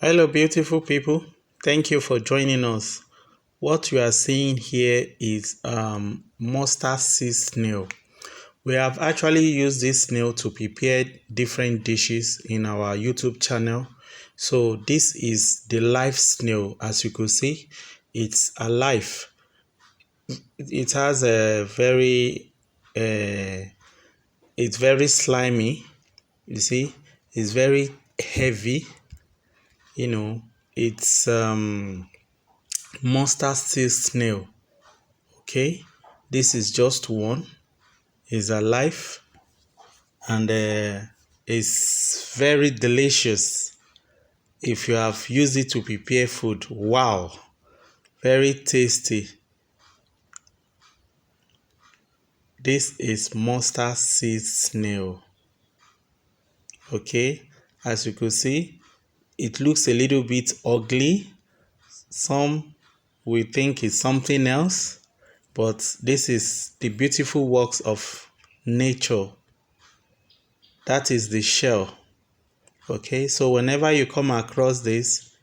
Hello, beautiful people. Thank you for joining us. What you are seeing here is mustard seed snail. We have actually used this snail to prepare different dishes in our YouTube channel. So this is the live snail. As you could see, it's alive. It has a it's very slimy. You see, it's very heavy. You know, it's mustard seed snail. Okay, this is just one. Is alive and it's very delicious. If you have used it to prepare food, wow, very tasty. This is mustard seed snail. Okay, as you could see, it looks a little bit ugly. Some will think it's something else, but this is the beautiful works of nature. That is the shell. Okay, so whenever you come across this,